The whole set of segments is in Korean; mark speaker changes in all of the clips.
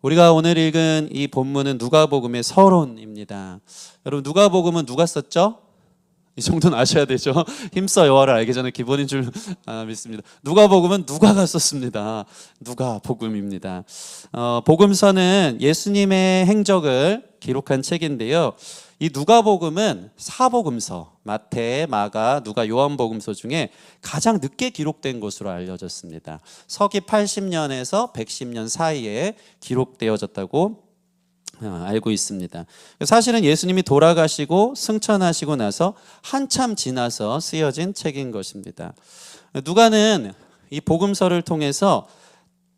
Speaker 1: 우리가 오늘 읽은 이 본문은 누가복음의 서론입니다. 여러분, 누가복음은 누가 썼죠? 이 정도는 아셔야 되죠. 힘써 여호와를 알기 전에 기본인 줄 믿습니다. 누가복음은 누가가 썼습니다. 누가복음입니다. 복음서는 예수님의 행적을 기록한 책인데요. 이 누가복음은 사복음서, 마태, 마가, 누가, 요한복음서 중에 가장 늦게 기록된 것으로 알려졌습니다. 서기 80년에서 110년 사이에 기록되어졌다고 알고 있습니다. 사실은 예수님이 돌아가시고 승천하시고 나서 한참 지나서 쓰여진 책인 것입니다. 누가는 이 복음서를 통해서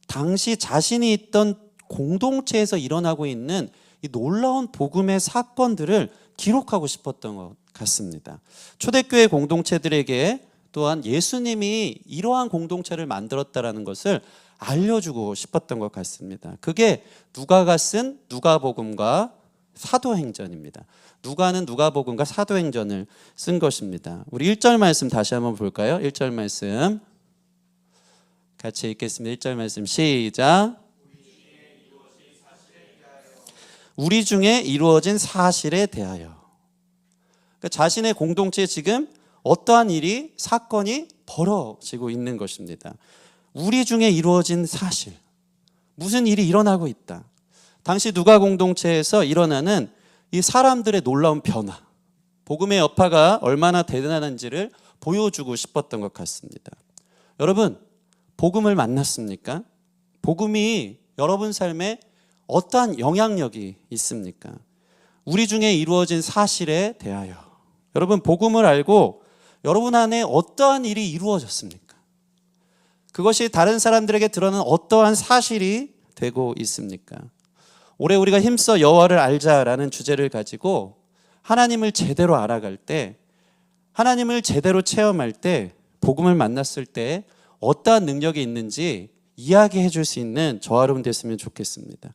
Speaker 1: 당시 자신이 있던 공동체에서 일어나고 있는 이 놀라운 복음의 사건들을 기록하고 싶었던 것 같습니다. 초대교회 공동체들에게 또한 예수님이 이러한 공동체를 만들었다라는 것을 알려주고 싶었던 것 같습니다. 그게 누가가 쓴 누가복음과 사도행전입니다. 누가는 누가복음과 사도행전을 쓴 것입니다. 우리 1절 말씀 다시 한번 볼까요? 1절 말씀 같이 읽겠습니다. 1절 말씀 시작. 우리 중에 이루어진 사실에 대하여. 그러니까 자신의 공동체에 지금 어떠한 일이, 사건이 벌어지고 있는 것입니다. 우리 중에 이루어진 사실, 무슨 일이 일어나고 있다. 당시 누가 공동체에서 일어나는 이 사람들의 놀라운 변화, 복음의 여파가 얼마나 대단한지를 보여주고 싶었던 것 같습니다. 여러분, 복음을 만났습니까? 복음이 여러분 삶에 어떠한 영향력이 있습니까? 우리 중에 이루어진 사실에 대하여. 여러분, 복음을 알고 여러분 안에 어떠한 일이 이루어졌습니까? 그것이 다른 사람들에게 드러나는 어떠한 사실이 되고 있습니까? 올해 우리가 힘써 여호와를 알자라는 주제를 가지고 하나님을 제대로 알아갈 때, 하나님을 제대로 체험할 때, 복음을 만났을 때 어떠한 능력이 있는지 이야기해 줄 수 있는 저와 여러분 됐으면 좋겠습니다.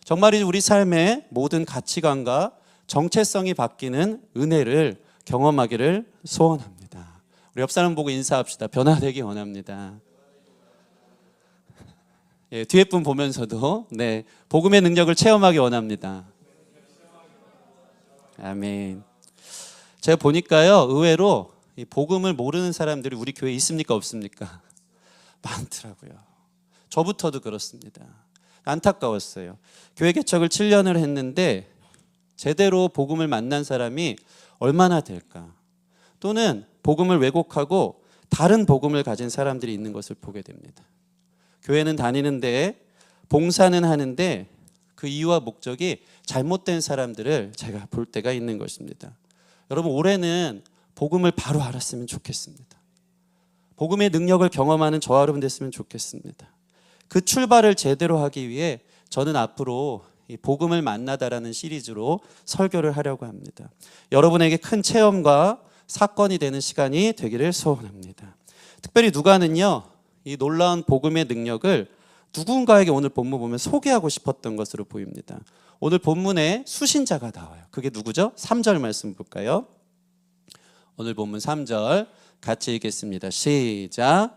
Speaker 1: 정말이지 우리 삶의 모든 가치관과 정체성이 바뀌는 은혜를 경험하기를 소원합니다. 우리 옆 사람 보고 인사합시다. 변화되기 원합니다. 예, 뒤에 분 보면서도 복음의 능력을 체험하기 원합니다. 아멘. 제가 보니까요, 의외로 이 복음을 모르는 사람들이 우리 교회에 있습니까, 없습니까? 많더라고요. 저부터도 그렇습니다. 안타까웠어요. 교회 개척을 7년을 했는데 제대로 복음을 만난 사람이 얼마나 될까? 또는 복음을 왜곡하고 다른 복음을 가진 사람들이 있는 것을 보게 됩니다. 교회는 다니는데, 봉사는 하는데 그 이유와 목적이 잘못된 사람들을 제가 볼 때가 있는 것입니다. 여러분, 올해는 복음을 바로 알았으면 좋겠습니다. 복음의 능력을 경험하는 저와 여러분 됐으면 좋겠습니다. 그 출발을 제대로 하기 위해 저는 앞으로 이 복음을 만나다라는 시리즈로 설교를 하려고 합니다. 여러분에게 큰 체험과 사건이 되는 시간이 되기를 소원합니다. 특별히 누가는요, 이 놀라운 복음의 능력을 누군가에게 오늘 본문 보면 소개하고 싶었던 것으로 보입니다. 오늘 본문에 수신자가 나와요. 그게 누구죠? 3절 말씀 볼까요? 오늘 본문 3절 같이 읽겠습니다. 시작.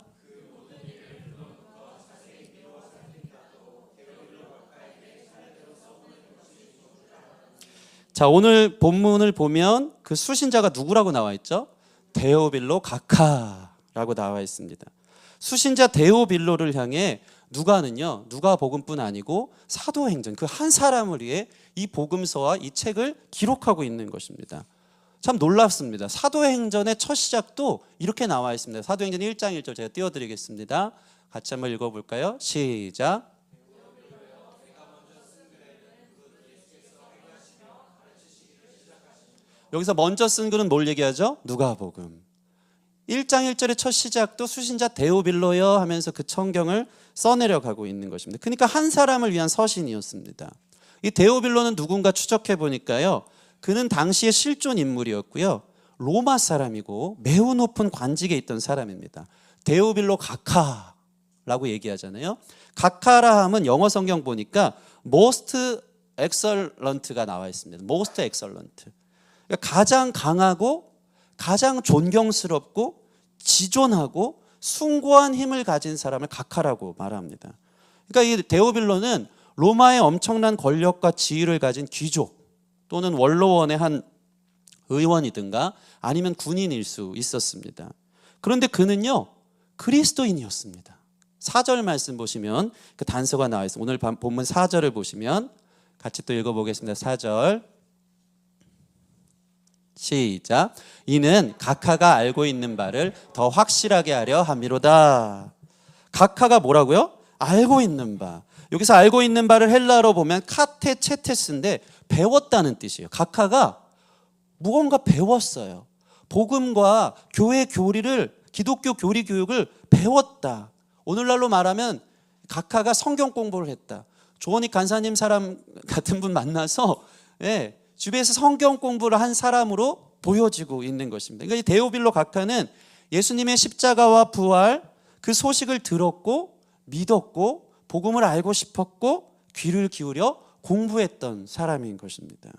Speaker 1: 자, 오늘 본문을 보면 그 수신자가 누구라고 나와 있죠? 데오빌로 가카라고 나와 있습니다. 수신자 데오빌로를 향해 누가는요, 누가복음뿐 아니고 사도행전, 그 한 사람을 위해 이 복음서와 이 책을 기록하고 있는 것입니다. 참 놀랍습니다. 사도행전의 첫 시작도 이렇게 나와 있습니다. 사도행전 1장 1절 제가 띄워드리겠습니다. 같이 한번 읽어볼까요? 시작. 여기서 먼저 쓴 글은 뭘 얘기하죠? 누가복음. 1장 1절의 첫 시작도 수신자 데오빌로여 하면서 그 성경을 써내려가고 있는 것입니다. 그러니까 한 사람을 위한 서신이었습니다. 이 데오빌로는 누군가 추적해 보니까요, 그는 당시의 실존 인물이었고요, 로마 사람이고 매우 높은 관직에 있던 사람입니다. 데오빌로 가카라고 얘기하잖아요. 가카라 함은 영어 성경 보니까 most excellent가 나와 있습니다. most excellent. 그러니까 가장 강하고 가장 존경스럽고 지존하고 숭고한 힘을 가진 사람을 가카라고 말합니다. 그러니까 이 데오빌로는 로마의 엄청난 권력과 지위를 가진 귀족 또는 원로원의 한 의원이든가 아니면 군인일 수 있었습니다. 그런데 그는요 그리스도인이었습니다. 4절 말씀 보시면 그 단서가 나와 있습니다. 오늘 본문 4절을 보시면 같이 또 읽어보겠습니다. 4절 시작. 이는 각하가 알고 있는 바를 더 확실하게 하려 함이로다. 각하가 뭐라고요? 알고 있는 바. 여기서 알고 있는 바를 헬라어로 보면 카테체테스인데 배웠다는 뜻이에요. 각하가 무언가 배웠어요. 복음과 교회 교리를, 기독교 교리 교육을 배웠다. 오늘날로 말하면 각하가 성경 공부를 했다. 조원익 간사님 사람 같은 분 만나서 주변에서 성경 공부를 한 사람으로 보여지고 있는 것입니다. 그러니까 이 데오빌로 각하는 예수님의 십자가와 부활 그 소식을 들었고 믿었고 복음을 알고 싶었고 귀를 기울여 공부했던 사람인 것입니다.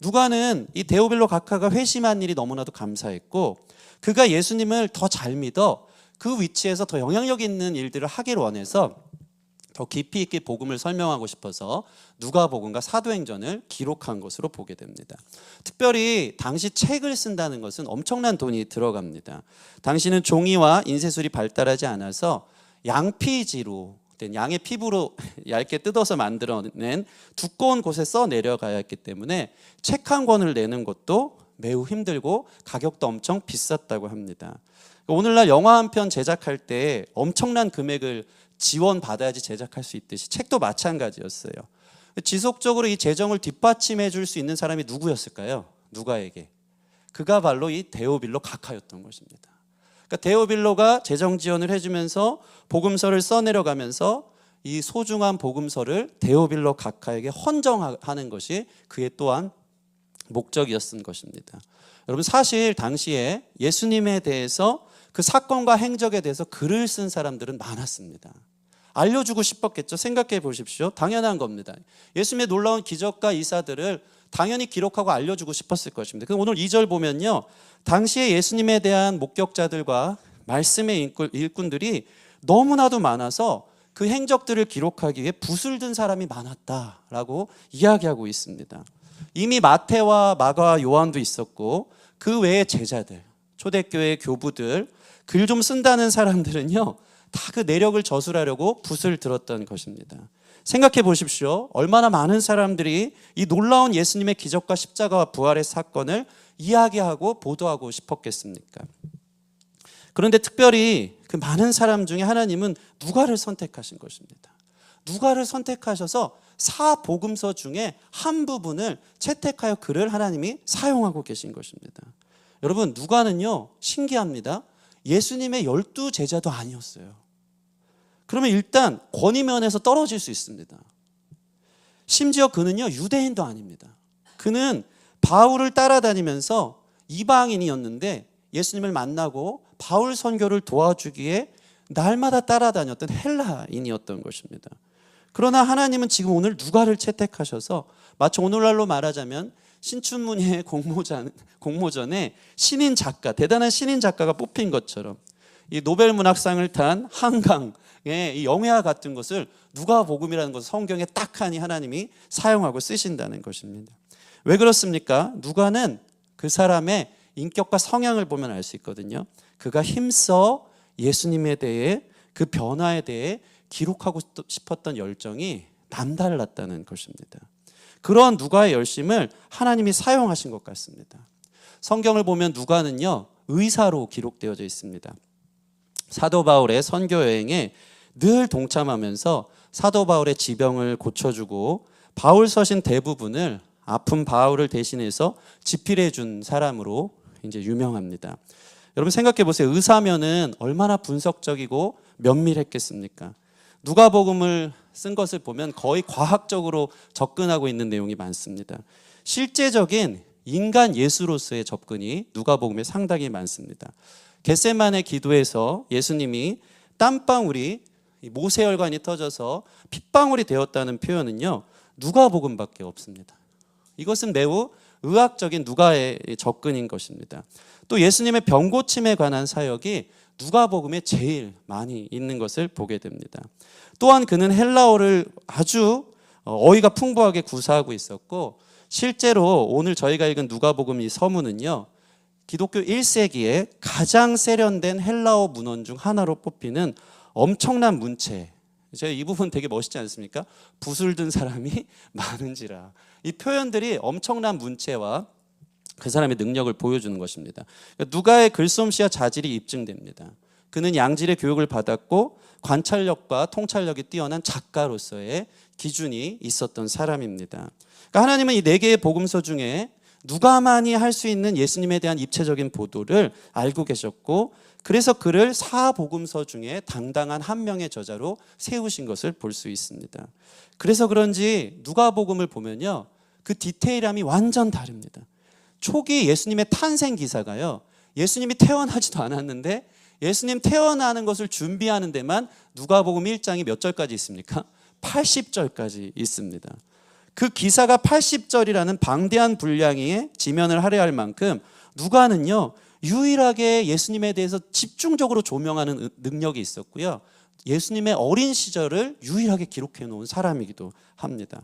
Speaker 1: 누가는 이 데오빌로 각하가 회심한 일이 너무나도 감사했고 그가 예수님을 더 잘 믿어 그 위치에서 더 영향력 있는 일들을 하기를 원해서 더 깊이 있게 복음을 설명하고 싶어서 누가복음과 사도행전을 기록한 것으로 보게 됩니다. 특별히 당시 책을 쓴다는 것은 엄청난 돈이 들어갑니다. 당시는 종이와 인쇄술이 발달하지 않아서 양피지로 된 양의 피부로 얇게 뜯어서 만들어낸 두꺼운 곳에 써 내려가야 했기 때문에 책 한 권을 내는 것도 매우 힘들고 가격도 엄청 비쌌다고 합니다. 오늘날 영화 한 편 제작할 때 엄청난 금액을 지원받아야지 제작할 수 있듯이 책도 마찬가지였어요. 지속적으로 이 재정을 뒷받침해 줄 수 있는 사람이 누구였을까요? 누가에게? 그가 바로 이 데오빌로 각하였던 것입니다. 그러니까 데오빌로가 재정 지원을 해주면서 복음서를 써내려가면서 이 소중한 복음서를 데오빌로 각하에게 헌정하는 것이 그의 또한 목적이었던 것입니다. 여러분 사실 당시에 예수님에 대해서 그 사건과 행적에 대해서 글을 쓴 사람들은 많았습니다. 알려주고 싶었겠죠. 생각해 보십시오. 당연한 겁니다. 예수님의 놀라운 기적과 이사들을 당연히 기록하고 알려주고 싶었을 것입니다. 그럼 오늘 2절 보면요, 당시에 예수님에 대한 목격자들과 말씀의 일꾼들이 너무나도 많아서 그 행적들을 기록하기 위해 붓을 든 사람이 많았다라고 이야기하고 있습니다. 이미 마태와 마가와 요한도 있었고 그 외에 제자들, 초대교회 교부들, 글 좀 쓴다는 사람들은요 다 그 내력을 저술하려고 붓을 들었던 것입니다. 생각해 보십시오. 얼마나 많은 사람들이 이 놀라운 예수님의 기적과 십자가와 부활의 사건을 이야기하고 보도하고 싶었겠습니까? 그런데 특별히 그 많은 사람 중에 하나님은 누가를 선택하신 것입니다. 누가를 선택하셔서 사복음서 중에 한 부분을 채택하여 글을 하나님이 사용하고 계신 것입니다. 여러분 누가는요 신기합니다. 예수님의 12 제자도 아니었어요. 그러면 일단 권위면에서 떨어질 수 있습니다. 심지어 그는요 유대인도 아닙니다. 그는 바울을 따라다니면서 이방인이었는데 예수님을 만나고 바울 선교를 도와주기에 날마다 따라다녔던 헬라인이었던 것입니다. 그러나 하나님은 지금 오늘 누가를 채택하셔서 마치 오늘날로 말하자면 신춘문예 공모전에 신인 작가, 대단한 신인 작가가 뽑힌 것처럼 이 노벨 문학상을 탄 한강의 이 영예와 같은 것을 누가복음이라는 것을 성경에 딱 하니 하나님이 사용하고 쓰신다는 것입니다. 왜 그렇습니까? 누가는 그 사람의 인격과 성향을 보면 알 수 있거든요. 그가 힘써 예수님에 대해 그 변화에 대해 기록하고 싶었던 열정이 남달랐다는 것입니다. 그런 누가의 열심을 하나님이 사용하신 것 같습니다. 성경을 보면 누가는요 의사로 기록되어져 있습니다. 사도 바울의 선교 여행에 늘 동참하면서 사도 바울의 지병을 고쳐주고 바울 서신 대부분을 아픈 바울을 대신해서 집필해 준 사람으로 이제 유명합니다. 여러분 생각해 보세요. 의사면은 얼마나 분석적이고 면밀했겠습니까? 누가복음을 쓴 것을 보면 거의 과학적으로 접근하고 있는 내용이 많습니다. 실제적인 인간 예수로서의 접근이 누가복음에 상당히 많습니다. 겟세마네 기도에서 예수님이 땀방울이 모세혈관이 터져서 핏방울이 되었다는 표현은요 누가복음밖에 없습니다. 이것은 매우 의학적인 누가의 접근인 것입니다. 또 예수님의 병고침에 관한 사역이 누가복음에 제일 많이 있는 것을 보게 됩니다. 또한 그는 헬라어를 아주 어휘가 풍부하게 구사하고 있었고, 실제로 오늘 저희가 읽은 누가복음 이 서문은요, 기독교 1세기에 가장 세련된 헬라어 문헌 중 하나로 뽑히는 엄청난 문체. 제가 이 부분 되게 멋있지 않습니까? 붓을 든 사람이 많은지라. 이 표현들이 엄청난 문체와 그 사람의 능력을 보여주는 것입니다. 누가의 글솜씨와 자질이 입증됩니다. 그는 양질의 교육을 받았고 관찰력과 통찰력이 뛰어난 작가로서의 기준이 있었던 사람입니다. 그러니까 하나님은 이 4개의 복음서 중에 누가만이 할 수 있는 예수님에 대한 입체적인 보도를 알고 계셨고, 그래서 그를 사복음서 중에 당당한 한 명의 저자로 세우신 것을 볼 수 있습니다. 그래서 그런지 누가복음을 보면요, 그 디테일함이 완전 다릅니다. 초기 예수님의 탄생 기사가요, 예수님이 태어나지도 않았는데 예수님 태어나는 것을 준비하는 데만 누가복음 1장이 몇 절까지 있습니까? 80절까지 있습니다. 그 기사가 80절이라는 방대한 분량의 지면을 할애할 만큼 누가는요, 유일하게 예수님에 대해서 집중적으로 조명하는 능력이 있었고요, 예수님의 어린 시절을 유일하게 기록해 놓은 사람이기도 합니다.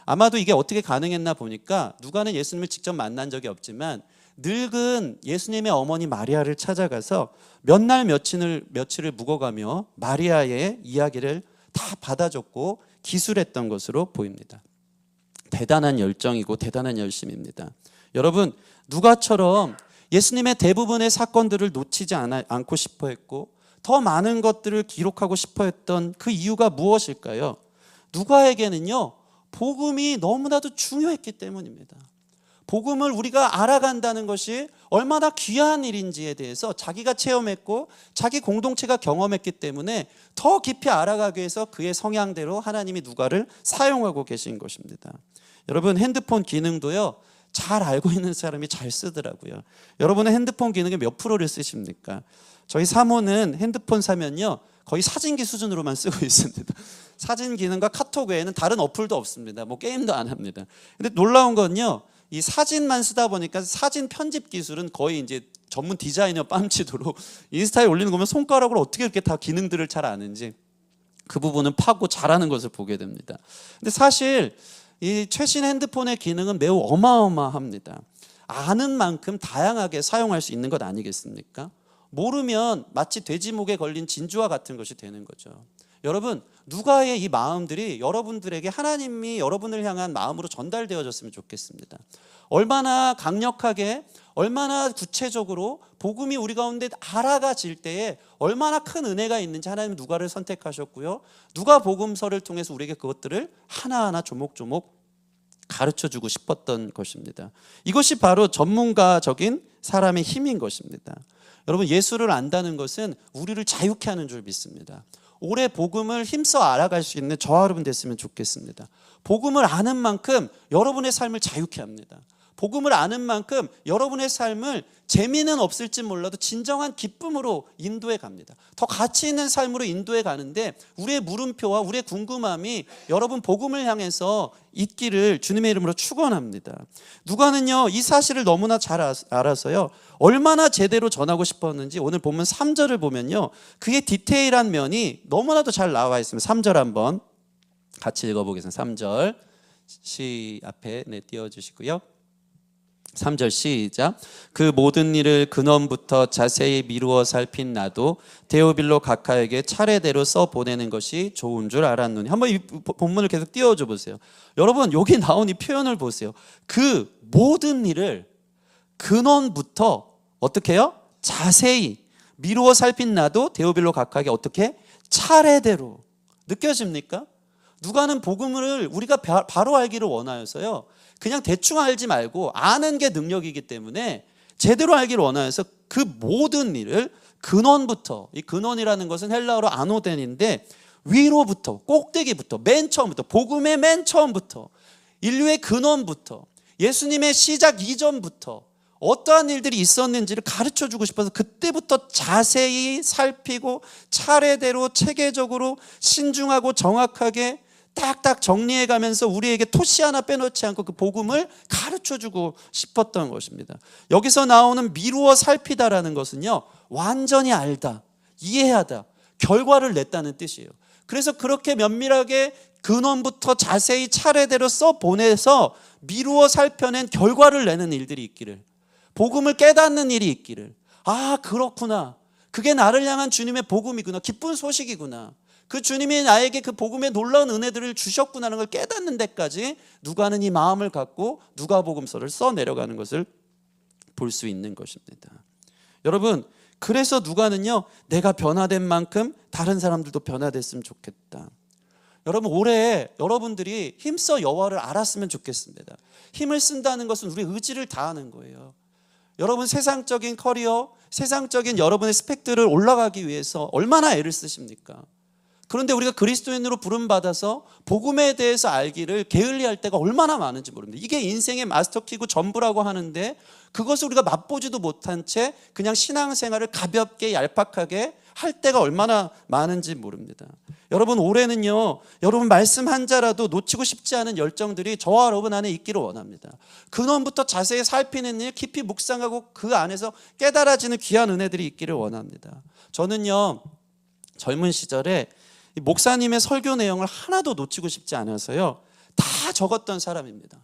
Speaker 1: 아마도 이게 어떻게 가능했나 보니까, 누가는 예수님을 직접 만난 적이 없지만 늙은 예수님의 어머니 마리아를 찾아가서 몇 날 며칠을 묵어가며 마리아의 이야기를 다 받아줬고 기술했던 것으로 보입니다. 대단한 열정이고 대단한 열심입니다. 여러분, 누가처럼 예수님의 대부분의 사건들을 놓치지 않고 싶어 했고 더 많은 것들을 기록하고 싶어 했던 그 이유가 무엇일까요? 누가에게는요, 복음이 너무나도 중요했기 때문입니다. 복음을 우리가 알아간다는 것이 얼마나 귀한 일인지에 대해서 자기가 체험했고 자기 공동체가 경험했기 때문에 더 깊이 알아가기 위해서 그의 성향대로 하나님이 누가를 사용하고 계신 것입니다. 여러분, 핸드폰 기능도요, 잘 알고 있는 사람이 잘 쓰더라고요. 여러분은 핸드폰 기능의 몇 프로를 쓰십니까? 저희 사모는 핸드폰 사면요, 거의 사진기 수준으로만 쓰고 있습니다. 사진 기능과 카톡 외에는 다른 어플도 없습니다. 뭐 게임도 안 합니다. 근데 놀라운 건요, 이 사진만 쓰다 보니까 사진 편집 기술은 거의 이제 전문 디자이너 뺨치도록 인스타에 올리는 거 보면 손가락으로 어떻게 이렇게 다 기능들을 잘 아는지 그 부분은 파고 잘하는 것을 보게 됩니다. 근데 사실 이 최신 핸드폰의 기능은 매우 어마어마합니다. 아는 만큼 다양하게 사용할 수 있는 것 아니겠습니까? 모르면 마치 돼지목에 걸린 진주와 같은 것이 되는 거죠. 여러분, 누가의 이 마음들이 여러분들에게 하나님이 여러분을 향한 마음으로 전달되어졌으면 좋겠습니다. 얼마나 강력하게, 얼마나 구체적으로 복음이 우리 가운데 알아가질 때에 얼마나 큰 은혜가 있는지 하나님은 누가를 선택하셨고요, 누가 복음서를 통해서 우리에게 그것들을 하나하나 조목조목 가르쳐주고 싶었던 것입니다. 이것이 바로 전문가적인 사람의 힘인 것입니다. 여러분, 예수를 안다는 것은 우리를 자유케 하는 줄 믿습니다. 올해 복음을 힘써 알아갈 수 있는 저와 여러분 됐으면 좋겠습니다. 복음을 아는 만큼 여러분의 삶을 자유케 합니다. 복음을 아는 만큼 여러분의 삶을 재미는 없을지 몰라도 진정한 기쁨으로 인도해 갑니다. 더 가치 있는 삶으로 인도해 가는데 우리의 물음표와 우리의 궁금함이 여러분 복음을 향해서 있기를 주님의 이름으로 축원합니다. 누가는요, 이 사실을 너무나 잘 알아서요, 얼마나 제대로 전하고 싶었는지 오늘 보면 3절을 보면요, 그의 디테일한 면이 너무나도 잘 나와 있습니다. 3절 한번 같이 읽어보겠습니다. 3절 시 앞에 띄워주시고요. 3절 시작. 그 모든 일을 근원부터 자세히 미루어 살핀 나도 데오빌로 각하에게 차례대로 써보내는 것이 좋은 줄 알았노니. 한번 이 본문을 계속 띄워줘 보세요. 여러분, 여기 나온 이 표현을 보세요. 그 모든 일을 근원부터 어떻게 해요? 자세히 미루어 살핀 나도 데오빌로 각하에게 어떻게? 차례대로. 느껴집니까? 누가는 복음을 우리가 바로 알기를 원하여서요, 그냥 대충 알지 말고 아는 게 능력이기 때문에 제대로 알기를 원하여서 그 모든 일을 근원부터, 이 근원이라는 것은 헬라어로 아노덴인데 위로부터, 꼭대기부터, 맨 처음부터, 복음의 맨 처음부터, 인류의 근원부터, 예수님의 시작 이전부터 어떠한 일들이 있었는지를 가르쳐주고 싶어서 그때부터 자세히 살피고 차례대로 체계적으로 신중하고 정확하게 딱딱 정리해가면서 우리에게 토시 하나 빼놓지 않고 그 복음을 가르쳐주고 싶었던 것입니다. 여기서 나오는 미루어 살피다라는 것은요, 완전히 알다, 이해하다, 결과를 냈다는 뜻이에요. 그래서 그렇게 면밀하게 근원부터 자세히 차례대로 써보내서 미루어 살펴낸 결과를 내는 일들이 있기를, 복음을 깨닫는 일이 있기를, 아 그렇구나, 그게 나를 향한 주님의 복음이구나, 기쁜 소식이구나, 그 주님이 나에게 그 복음의 놀라운 은혜들을 주셨구나라는 걸 깨닫는 데까지 누가는 이 마음을 갖고 누가복음서를 써 내려가는 것을 볼 수 있는 것입니다. 여러분, 그래서 누가는요, 내가 변화된 만큼 다른 사람들도 변화됐으면 좋겠다. 여러분, 올해 여러분들이 힘써 여호와를 알았으면 좋겠습니다. 힘을 쓴다는 것은 우리의 의지를 다하는 거예요. 여러분, 세상적인 커리어, 세상적인 여러분의 스펙들을 올라가기 위해서 얼마나 애를 쓰십니까? 그런데 우리가 그리스도인으로 부름받아서 복음에 대해서 알기를 게을리할 때가 얼마나 많은지 모릅니다. 이게 인생의 마스터키고 전부라고 하는데 그것을 우리가 맛보지도 못한 채 그냥 신앙생활을 가볍게 얄팍하게 할 때가 얼마나 많은지 모릅니다. 여러분, 올해는요, 여러분 말씀 한 자라도 놓치고 싶지 않은 열정들이 저와 여러분 안에 있기를 원합니다. 근원부터 자세히 살피는 일, 깊이 묵상하고 그 안에서 깨달아지는 귀한 은혜들이 있기를 원합니다. 저는요, 젊은 시절에 목사님의 설교 내용을 하나도 놓치고 싶지 않아서요, 다 적었던 사람입니다.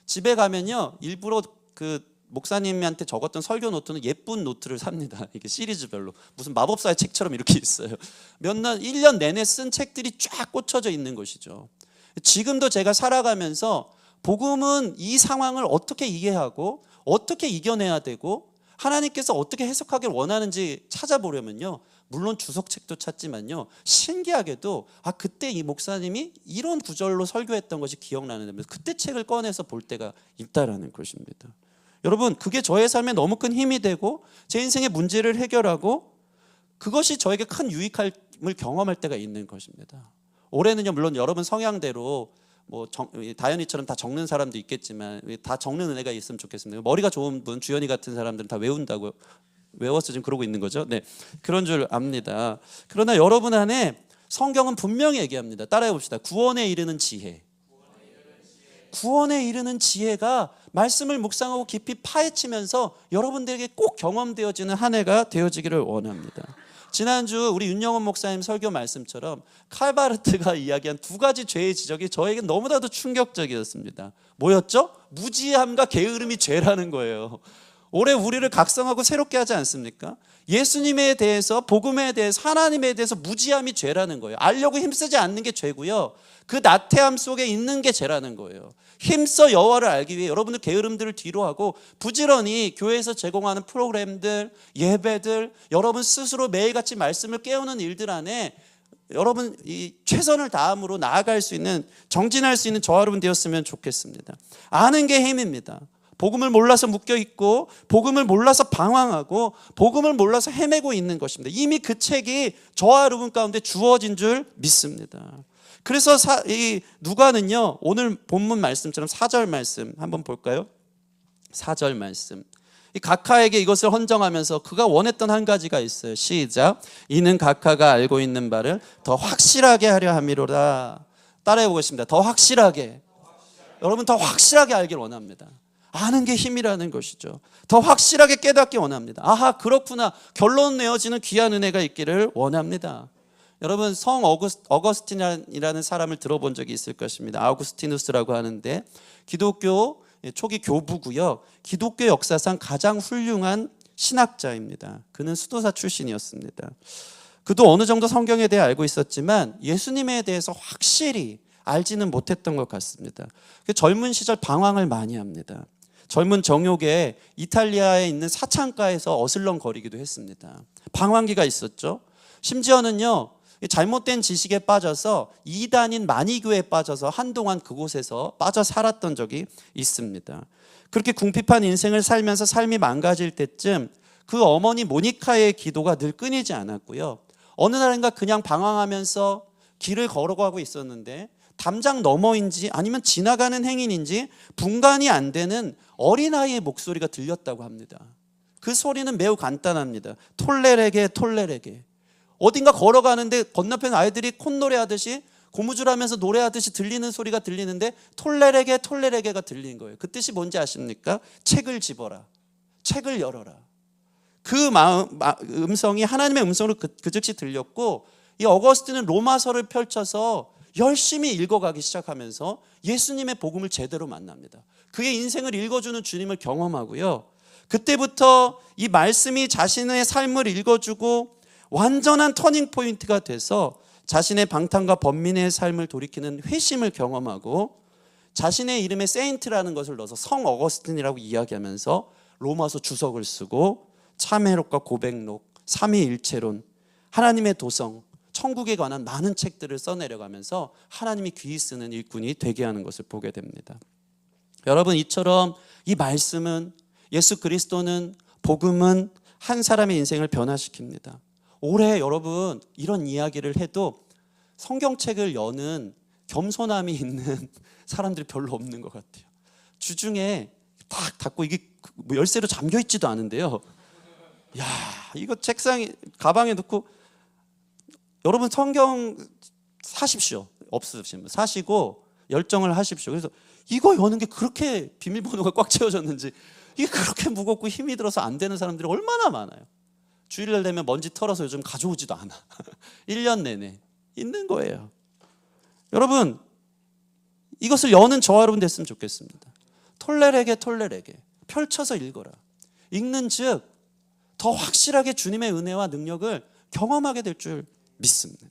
Speaker 1: 집에 가면요, 일부러 그 목사님한테 적었던 설교 노트는 예쁜 노트를 삽니다. 이게 시리즈별로 무슨 마법사의 책처럼 이렇게 있어요. 몇 년, 1년 내내 쓴 책들이 쫙 꽂혀져 있는 것이죠. 지금도 제가 살아가면서 복음은 이 상황을 어떻게 이해하고 어떻게 이겨내야 되고 하나님께서 어떻게 해석하길 원하는지 찾아보려면요, 물론 주석책도 찾지만요, 신기하게도 그때 이 목사님이 이런 구절로 설교했던 것이 기억나는, 그때 책을 꺼내서 볼 때가 있다라는 것입니다. 여러분, 그게 저의 삶에 너무 큰 힘이 되고 제 인생의 문제를 해결하고 그것이 저에게 큰 유익함을 경험할 때가 있는 것입니다. 올해는요, 물론 여러분 성향대로 다현이처럼 다 적는 사람도 있겠지만 다 적는 은혜가 있으면 좋겠습니다. 머리가 좋은 분, 주연이 같은 사람들은 다 외운다고, 외워서 지금 그러고 있는 거죠. 네, 그런 줄 압니다. 그러나 여러분 안에 성경은 분명히 얘기합니다. 따라해 봅시다. 구원에 이르는 지혜. 구원에 이르는 지혜가 말씀을 묵상하고 깊이 파헤치면서 여러분들에게 꼭 경험되어지는 한 해가 되어지기를 원합니다. 지난주 우리 윤영원 목사님 설교 말씀처럼 칼바르트가 이야기한 두 가지 죄의 지적이 저에게 너무나도 충격적이었습니다. 뭐였죠? 무지함과 게으름이 죄라는 거예요. 올해 우리를 각성하고 새롭게 하지 않습니까? 예수님에 대해서, 복음에 대해서, 하나님에 대해서 무지함이 죄라는 거예요. 알려고 힘쓰지 않는 게 죄고요, 그 나태함 속에 있는 게 죄라는 거예요. 힘써 여호와를 알기 위해 여러분들 게으름들을 뒤로 하고 부지런히 교회에서 제공하는 프로그램들, 예배들, 여러분 스스로 매일같이 말씀을 깨우는 일들 안에 여러분 이 최선을 다함으로 나아갈 수 있는, 정진할 수 있는 저와 여러분 되었으면 좋겠습니다. 아는 게 힘입니다. 복음을 몰라서 묶여있고 복음을 몰라서 방황하고 복음을 몰라서 헤매고 있는 것입니다. 이미 그 책이 저와 여러분 가운데 주어진 줄 믿습니다. 그래서 이 누가는요, 오늘 본문 말씀처럼 4절 말씀 한번 볼까요? 4절 말씀, 이 각하에게 이것을 헌정하면서 그가 원했던 한 가지가 있어요. 시작. 이는 각하가 알고 있는 바를 더 확실하게 하려 함이로다. 따라해 보겠습니다. 더 확실하게. 여러분, 더 확실하게 알길 원합니다. 아는 게 힘이라는 것이죠. 더 확실하게 깨닫기 원합니다. 아하, 그렇구나, 결론 내어지는 귀한 은혜가 있기를 원합니다. 여러분, 성 어거스틴이라는 사람을 들어본 적이 있을 것입니다. 아우구스티누스라고 하는데 기독교 초기 교부고요, 기독교 역사상 가장 훌륭한 신학자입니다. 그는 수도사 출신이었습니다. 그도 어느 정도 성경에 대해 알고 있었지만 예수님에 대해서 확실히 알지는 못했던 것 같습니다. 젊은 시절 방황을 많이 합니다. 젊은 정욕에 이탈리아에 있는 사창가에서 어슬렁거리기도 했습니다. 방황기가 있었죠. 심지어는요, 잘못된 지식에 빠져서 이단인 마니교에 빠져서 한동안 그곳에서 빠져 살았던 적이 있습니다. 그렇게 궁핍한 인생을 살면서 삶이 망가질 때쯤 그 어머니 모니카의 기도가 늘 끊이지 않았고요, 어느 날인가 그냥 방황하면서 길을 걸어가고 있었는데 담장 너머인지 아니면 지나가는 행인인지 분간이 안 되는 어린아이의 목소리가 들렸다고 합니다. 그 소리는 매우 간단합니다. 톨레레게 톨레레게. 어딘가 걸어가는데 건너편 아이들이 콧노래하듯이 고무줄하면서 노래하듯이 들리는 소리가 들리는데 톨레레게 톨레레게가 들리는 거예요. 그 뜻이 뭔지 아십니까? 책을 집어라, 책을 열어라. 그 음성이 하나님의 음성으로 그 즉시 들렸고, 이 어거스틴은 로마서를 펼쳐서 열심히 읽어가기 시작하면서 예수님의 복음을 제대로 만납니다. 그의 인생을 읽어주는 주님을 경험하고요. 그때부터 이 말씀이 자신의 삶을 읽어주고 완전한 터닝 포인트가 돼서 자신의 방탕과 번민의 삶을 돌이키는 회심을 경험하고 자신의 이름에 세인트라는 것을 넣어서 성 어거스틴이라고 이야기하면서 로마서 주석을 쓰고 참회록과 고백록, 삼위일체론, 하나님의 도성, 천국에 관한 많은 책들을 써내려가면서 하나님이 귀히 쓰는 일꾼이 되게 하는 것을 보게 됩니다. 여러분, 이처럼 이 말씀은, 예수 그리스도는, 복음은 한 사람의 인생을 변화시킵니다. 올해 여러분 이런 이야기를 해도 성경책을 여는 겸손함이 있는 사람들이 별로 없는 것 같아요. 주중에 딱 닫고 이게 열쇠로 잠겨 있지도 않은데요. 야, 이거 책상에 가방에 넣고 여러분 성경 사십시오. 없으시면 사시고 열정을 하십시오. 그래서 이거 여는 게 그렇게 비밀번호가 꽉 채워졌는지 이게 그렇게 무겁고 힘이 들어서 안 되는 사람들이 얼마나 많아요. 주일날 되면 먼지 털어서 요즘 가져오지도 않아. 1년 내내 있는 거예요. 여러분, 이것을 여는 저와 여러분 됐으면 좋겠습니다. 톨레레게 펼쳐서 읽어라. 읽는 즉 더 확실하게 주님의 은혜와 능력을 경험하게 될 줄 믿습니다.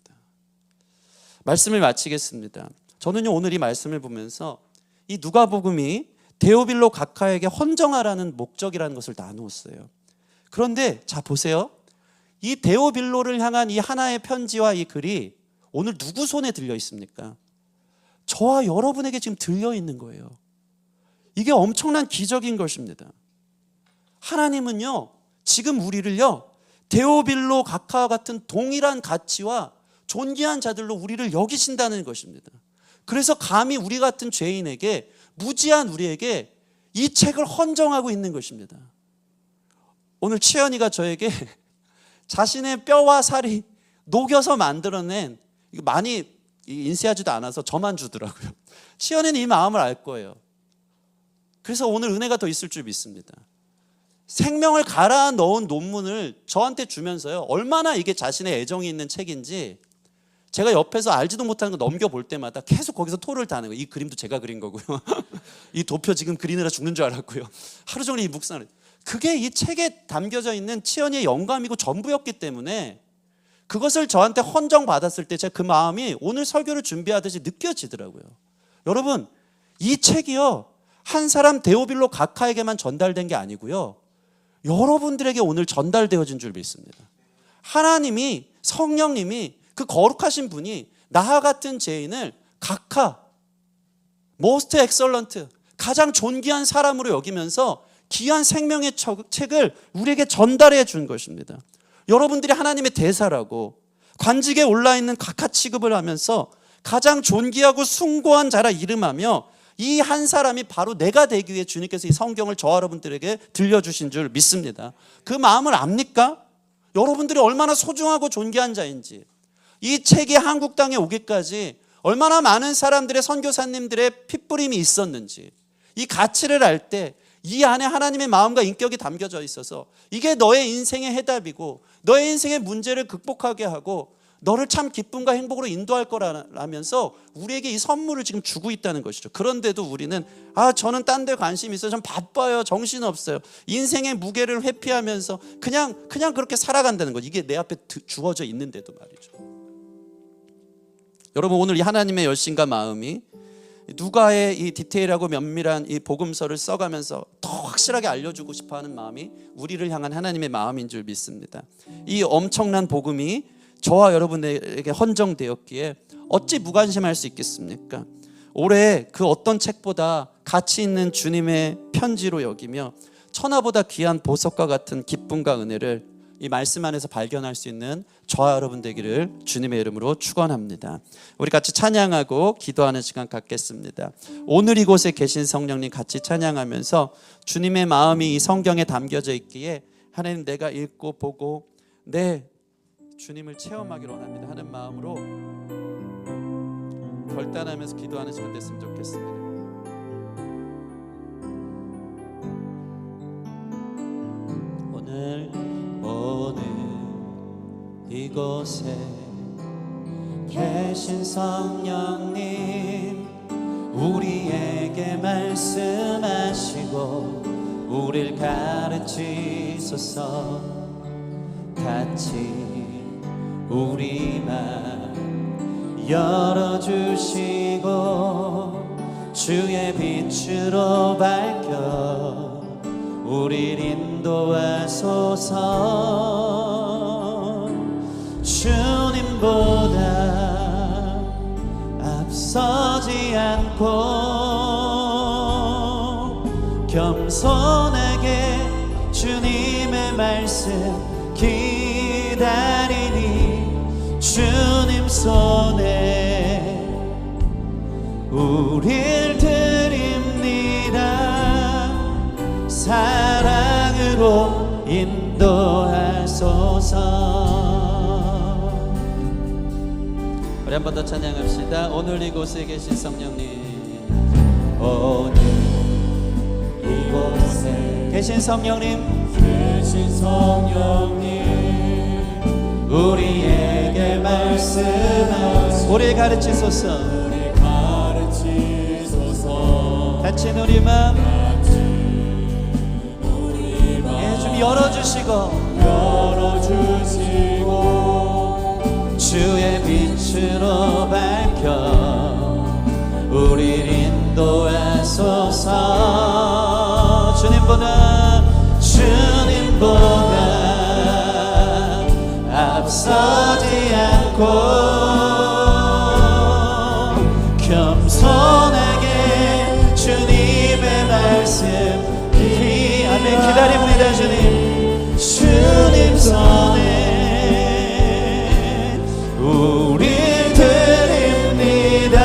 Speaker 1: 말씀을 마치겠습니다. 저는요, 오늘 이 말씀을 보면서 이 누가복음이 데오빌로 각하에게 헌정하라는 목적이라는 것을 나누었어요. 그런데 자 보세요. 이 데오빌로를 향한 이 하나의 편지와 이 글이 오늘 누구 손에 들려 있습니까? 저와 여러분에게 지금 들려 있는 거예요. 이게 엄청난 기적인 것입니다. 하나님은요, 지금 우리를요, 데오빌로 각하와 같은 동일한 가치와 존귀한 자들로 우리를 여기신다는 것입니다. 그래서 감히 우리 같은 죄인에게, 무지한 우리에게 이 책을 헌정하고 있는 것입니다. 오늘 치연이가 저에게 자신의 뼈와 살이 녹여서 만들어낸, 이거 많이 인쇄하지도 않아서 저만 주더라고요. 치연이는 이 마음을 알 거예요. 그래서 오늘 은혜가 더 있을 줄 믿습니다. 생명을 갈아 넣은 논문을 저한테 주면서요, 얼마나 이게 자신의 애정이 있는 책인지 제가 옆에서 알지도 못하는 거 넘겨볼 때마다 계속 거기서 토를 다는 거예요. 이 그림도 제가 그린 거고요. 이 도표 지금 그리느라 죽는 줄 알았고요. 하루 종일 이 묵상을. 그게 이 책에 담겨져 있는 치연이의 영감이고 전부였기 때문에 그것을 저한테 헌정받았을 때 제가 그 마음이 오늘 설교를 준비하듯이 느껴지더라고요. 여러분, 이 책이요, 한 사람 데오빌로 각하에게만 전달된 게 아니고요, 여러분들에게 오늘 전달되어진 줄 믿습니다. 하나님이, 성령님이, 그 거룩하신 분이 나와 같은 죄인을 각하, most excellent, 가장 존귀한 사람으로 여기면서 귀한 생명의 책을 우리에게 전달해 준 것입니다. 여러분들이 하나님의 대사라고 관직에 올라있는 각하 취급을 하면서 가장 존귀하고 숭고한 자라 이름하며 이 한 사람이 바로 내가 되기 위해 주님께서 이 성경을 저와 여러분들에게 들려주신 줄 믿습니다. 그 마음을 압니까? 여러분들이 얼마나 소중하고 존귀한 자인지, 이 책이 한국 땅에 오기까지 얼마나 많은 사람들의, 선교사님들의 핏부림이 있었는지, 이 가치를 알 때 이 안에 하나님의 마음과 인격이 담겨져 있어서 이게 너의 인생의 해답이고 너의 인생의 문제를 극복하게 하고 너를 참 기쁨과 행복으로 인도할 거라면서 우리에게 이 선물을 지금 주고 있다는 것이죠. 그런데도 우리는 저는 딴 데 관심이 있어요, 좀 바빠요, 정신없어요, 인생의 무게를 회피하면서 그냥 그렇게 살아간다는 것. 이게 내 앞에 주어져 있는데도 말이죠. 여러분, 오늘 이 하나님의 열심과 마음이 누가의 이 디테일하고 면밀한 이 복음서를 써가면서 더 확실하게 알려주고 싶어하는 마음이 우리를 향한 하나님의 마음인 줄 믿습니다. 이 엄청난 복음이 저와 여러분에게 헌정되었기에 어찌 무관심할 수 있겠습니까? 올해 그 어떤 책보다 가치 있는 주님의 편지로 여기며 천하보다 귀한 보석과 같은 기쁨과 은혜를 이 말씀 안에서 발견할 수 있는 저와 여러분 되기를 주님의 이름으로 축원합니다. 우리 같이 찬양하고 기도하는 시간 갖겠습니다. 오늘 이곳에 계신 성령님 같이 찬양하면서 주님의 마음이 이 성경에 담겨져 있기에 하나님, 내가 읽고 보고 내 주님을 체험하기를 원합니다 하는 마음으로 결단하면서 기도하는 시간 됐으면 좋겠습니다. 오늘 이곳에 계신 계신 성령님 우리에게 말씀하시고 우릴 가르치소서. 같이 우리 맘 열어주시고 주의 빛으로 밝혀 우릴 인도하소서. 주님보다 앞서지 않고 겸손하게 주님의 말씀 기다리니 주님 손에 우릴 드립니다. 사랑으로 인도하소서. 우리 한 번 더 찬양합시다. 오늘 이곳에 계신 성령님, 오늘 이곳에 계신 성령님, 우리에게 말씀하시고 우리를 가르치소서. 같이 우리 맘 좀 열어주시고 주의 빛으로 밝혀 우리를 인도하소서. 주님보다 앞서지 않고 겸손하게 주님의 말씀 아멘 기다립니다. 주님 손에 우릴 드립니다.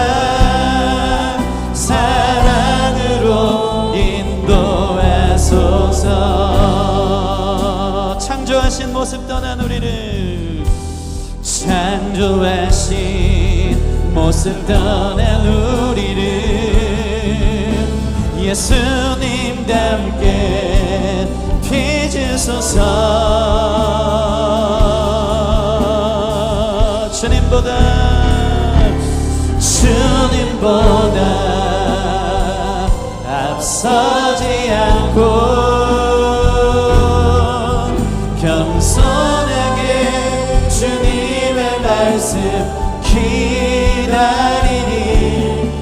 Speaker 1: 사랑으로 인도하소서. 창조하신 모습 떠난 우리를, 창조하신 모습 떠난 우리를 예수님답게 빚으소서. 주님보다 앞서지 않고 겸손하게 주님의 말씀 기다리니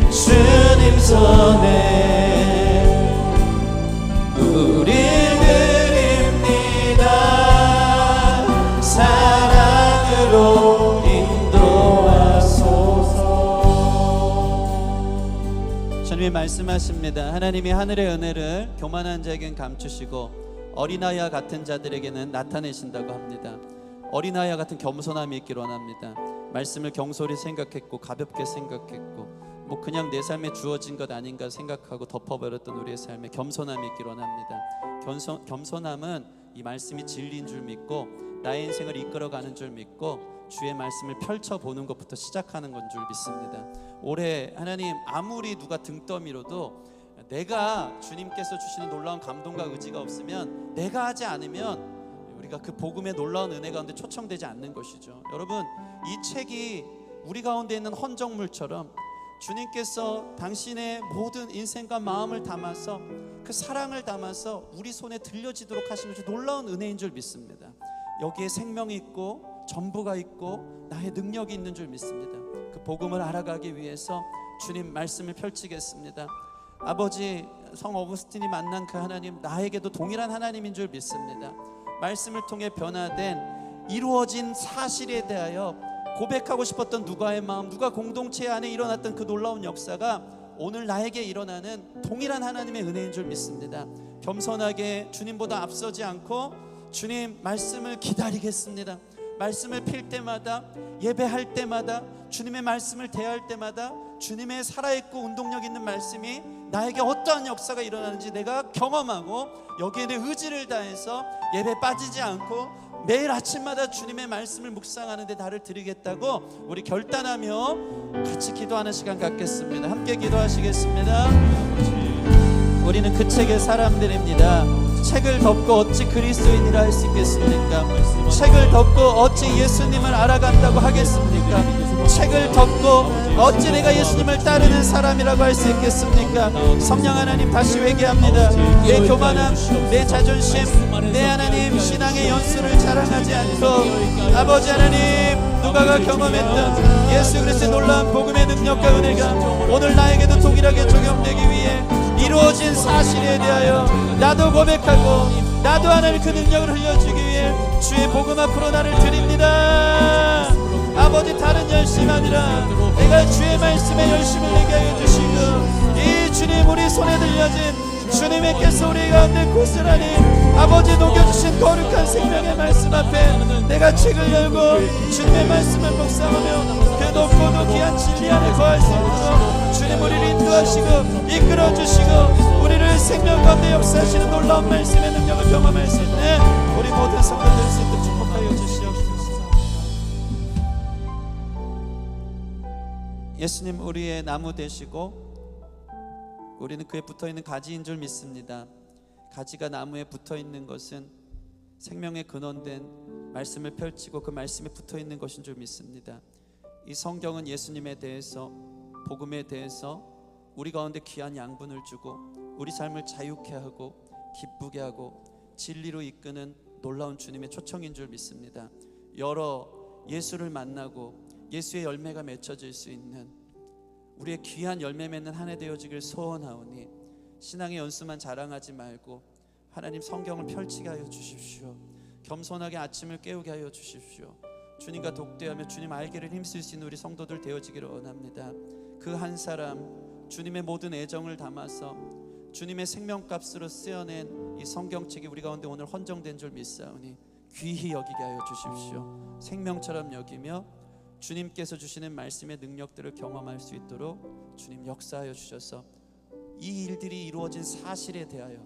Speaker 1: 주님 손에 우릴 드립니다. 사랑으로 인도하소서. 주님이 말씀하십니다. 하나님이 하늘의 은혜를 교만한 자에게는 감추시고 어린아이와 같은 자들에게는 나타내신다고 합니다. 어린아이와 같은 겸손함이 있기를 원합니다. 말씀을 경솔히 생각했고 가볍게 생각했고 뭐 그냥 내 삶에 주어진 것 아닌가 생각하고 덮어버렸던 우리의 삶에 겸손함이 있기를 원합니다. 겸손함은 이 말씀이 진리인 줄 믿고 나의 인생을 이끌어가는 줄 믿고 주의 말씀을 펼쳐보는 것부터 시작하는 건 줄 믿습니다. 올해 하나님 아무리 누가 등 떠밀어도 내가 주님께서 주시는 놀라운 감동과 의지가 없으면, 내가 하지 않으면 우리가 그 복음의 놀라운 은혜 가운데 초청되지 않는 것이죠. 여러분, 이 책이 우리 가운데 있는 헌정물처럼 주님께서 당신의 모든 인생과 마음을 담아서 그 사랑을 담아서 우리 손에 들려지도록 하신 것이 놀라운 은혜인 줄 믿습니다. 여기에 생명이 있고 전부가 있고 나의 능력이 있는 줄 믿습니다. 그 복음을 알아가기 위해서 주님 말씀을 펼치겠습니다. 아버지, 성 어거스틴이 만난 그 하나님, 나에게도 동일한 하나님인 줄 믿습니다. 말씀을 통해 변화된 이루어진 사실에 대하여 고백하고 싶었던 누가의 마음, 누가 공동체 안에 일어났던 그 놀라운 역사가 오늘 나에게 일어나는 동일한 하나님의 은혜인 줄 믿습니다. 겸손하게 주님보다 앞서지 않고 주님 말씀을 기다리겠습니다. 말씀을 필 때마다, 예배할 때마다, 주님의 말씀을 대할 때마다 주님의 살아있고 운동력 있는 말씀이 나에게 어떠한 역사가 일어나는지 내가 경험하고 여기에 내 의지를 다해서 예배 빠지지 않고 매일 아침마다 주님의 말씀을 묵상하는 데 나를 드리겠다고 우리 결단하며 같이 기도하는 시간 갖겠습니다. 함께 기도하시겠습니다. 우리 우리는 그 책의 사람들입니다. 책을 덮고 어찌 그리스도인이라 할 수 있겠습니까? 책을 덮고 어찌 예수님을 알아간다고 하겠습니까? 책을 덮고 어찌 내가 예수님을 따르는 사람이라고 할 수 있겠습니까? 성령 하나님, 다시 회개합니다. 내 교만함, 내 자존심, 내 하나님 신앙의 연수를 자랑하지 않고 아버지 하나님, 누가가 경험했던 예수 그리스도의 놀라운 복음의 능력과 은혜가 오늘 나에게도 동일하게 적용되기 위해 이루어진 사실에 대하여 나도 고백하고 나도 하나님 그 능력을 흘려주기 위해 주의 복음 앞으로 나를 드립니다. 아버지, 다른 열심 아니라 내가 주의 말씀에 열심을 내게 하여 주시고 이 주님 우리 손에 들려진 주님께서 우리 가운데 고스란히 아버지 녹여주신 거룩한 생명의 말씀 앞에 내가 책을 열고 주님의 말씀을 묵상하며 그 높고도 귀한 진리 안에 거할 수 있도록 주님 우리를 인도하시고 이끌어주시고 우리를 생명 가운데 역사하시는 놀라운 말씀의 능력을 경험할 수 있는 우리 모든 성도들 될 수 있도록 축복하여 주시옵소서. 예수님 우리의 나무 되시고 우리는 그에 붙어있는 가지인 줄 믿습니다. 가지가 나무에 붙어있는 것은 생명의 근원된 말씀을 펼치고 그 말씀에 붙어있는 것인 줄 믿습니다. 이 성경은 예수님에 대해서, 복음에 대해서 우리 가운데 귀한 양분을 주고 우리 삶을 자유케 하고 기쁘게 하고 진리로 이끄는 놀라운 주님의 초청인 줄 믿습니다. 여러 예수를 만나고 예수의 열매가 맺혀질 수 있는 우리의 귀한 열매 맺는 한 해 되어지길 소원하오니 신앙의 연수만 자랑하지 말고 하나님 성경을 펼치게 하여 주십시오. 겸손하게 아침을 깨우게 하여 주십시오. 주님과 독대하며 주님 알기를 힘쓸 수 있는 우리 성도들 되어지기를 원합니다. 그 한 사람 주님의 모든 애정을 담아서 주님의 생명값으로 쓰여낸 이 성경책이 우리 가운데 오늘 헌정된 줄 믿사오니 귀히 여기게 하여 주십시오. 생명처럼 여기며 주님께서 주시는 말씀의 능력들을 경험할 수 있도록 주님 역사하여 주셔서 이 일들이 이루어진 사실에 대하여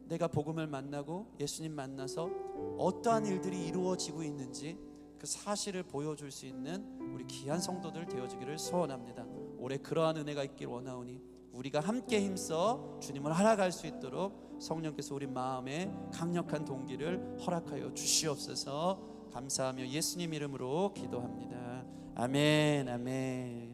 Speaker 1: 내가 복음을 만나고 예수님 만나서 어떠한 일들이 이루어지고 있는지 그 사실을 보여줄 수 있는 우리 귀한 성도들 되어지기를 소원합니다. 올해 그러한 은혜가 있길 원하오니 우리가 함께 힘써 주님을 알아갈 수 있도록 성령께서 우리 마음에 강력한 동기를 허락하여 주시옵소서. 감사하며 예수님 이름으로 기도합니다. 아멘, 아멘.